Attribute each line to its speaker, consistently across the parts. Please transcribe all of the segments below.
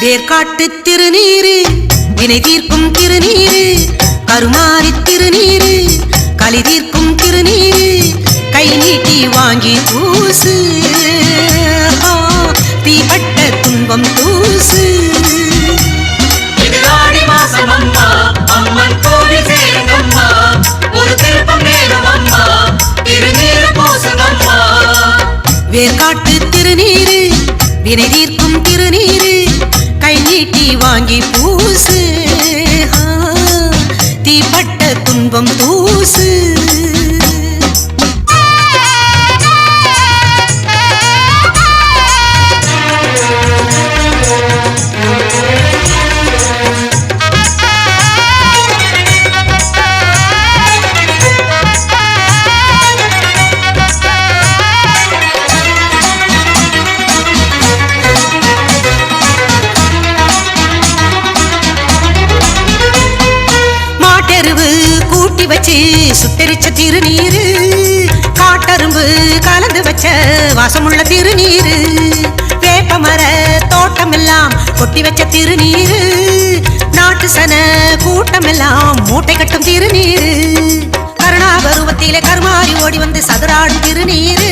Speaker 1: வேர்காட்டு திருநீரு வினை தீர்க்கும் திருநீரு கருமாரி திருநீரு களி தீர்க்கும் திருநீரு கை நீட்டி வாங்கி பூசு தீப்பட்ட துன்பம் தூசு வேர்காட்டு திருநீரு வினை தீர்க்கும் திருநீரு கை நீட்டி வாங்கி பூசு தீப்பட்ட துன்பம் தூசு வச்சு சுட்டரிச்ச திருநீரு காட்டரும்பு கலந்து வச்ச வாசமுள்ள திருநீரு வேப்பமர தோட்டமெல்லாம் கொட்டி வச்ச திருநீரு நாட்டு சன கூட்டமெல்லாம் மூட்டை கட்டும் திருநீரு கருணாபருவத்திலே கருமாறி ஓடி வந்து சதுராடும் திருநீரு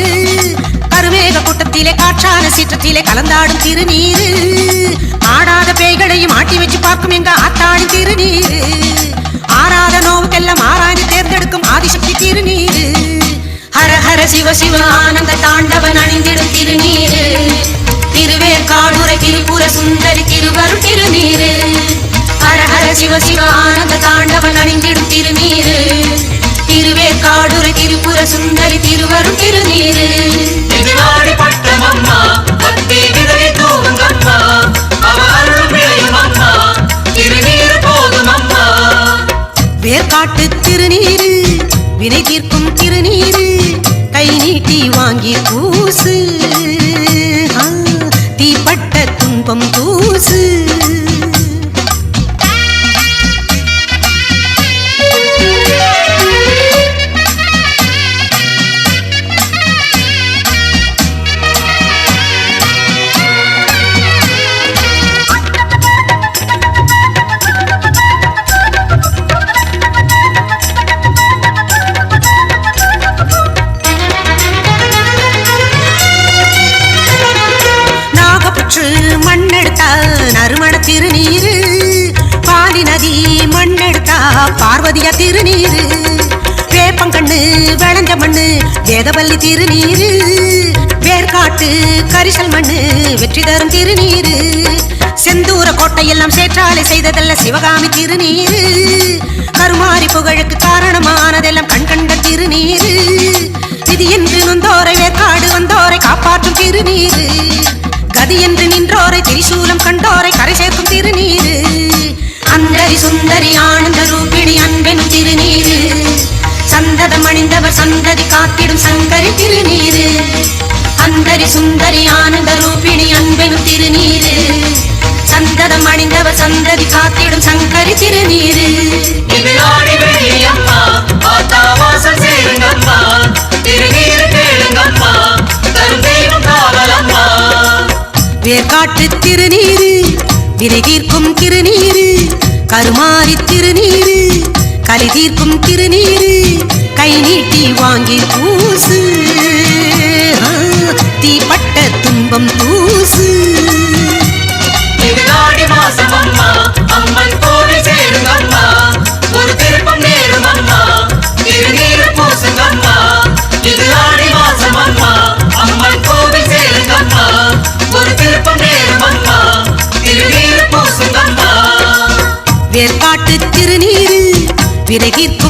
Speaker 1: கருமேக கூட்டத்திலே காற்றான சீற்றத்திலே கலந்தாடும் திருநீரு ஆடாத பேய்களையும் ஆட்டி வச்சு பார்க்கும் எங்க ஆத்தாடும் திருநீரு ஆராத நோவுக்கெல்லாம் ஆராய்ந்து தேர்ந்தெடுக்கும் ஆதிசக்தி திருநீரு ஹர ஹர சிவ சிவ ஆனந்த தாண்டவன் அணிந்திடும் திருநீரு திருவேற்காடுரை திரிபுர சுந்தரி திருவருள் திருநீரு ஹர ஹர சிவ சிவ ஆனந்த தாண்டவன் அணிந்திடும் திருநீரு திருவேற்காடுரை திரிபுர சுந்தரி திருவருள் திருநீரு வேர்காட்டு திருநீரு வினை தீர்க்கும் திருநீரு கை நீட்டி வாங்கி பூசு தீப்பட்ட துன்பம் தூசு மண்ணெடுத்தா நறுமண திருநீரு பாலி நதி மண்ணெடுத்தா பார்வதியா திருநீரு வேப்பங்கண்ணு விளைஞ்ச மண்ணு வேதவல்லி திருநீரு வேர்காட்டு கரிசல் மண்ணு வெற்றி தரும் திருநீரு செந்தூர கோட்டையெல்லாம் சேற்றாலை செய்ததல்ல சிவகாமி திருநீரு கருமாரி புகழுக்கு காரணமானதெல்லாம் கண்கண்ட திருநீரு விதி என்று நொந்தோரை வேர்காடு வந்தோரை காப்பாற்றும் திருநீரு கதி என்று நின்றோரை திரிசூலம் கண்டோரை கரை சேர்க்கும் திருநீரு அந்தரி சுந்தரி ஆனந்த ரூபிணி அன்பெனும் திருநீரு சந்ததம் அணிந்தவர் சந்ததி காத்திடும் சங்கரி திருநீரு அந்தரி சுந்தரி ஆனந்த ரூபிணி அன்பெனும் திருநீரு சந்ததம் அணிந்தவர் சந்ததி காத்திடும் சங்கரி திருநீரு வேர்காட்டு திருநீரு வினை தீர்க்கும் திருநீரு கருமாரி திருநீரு களி தீர்க்கும் திருநீரு கை நீட்டி வாங்கி பூசு தீப்பட்ட துன்பம் தூசு வேர்காட்டு திருநீரு வினை தீர்க்கும்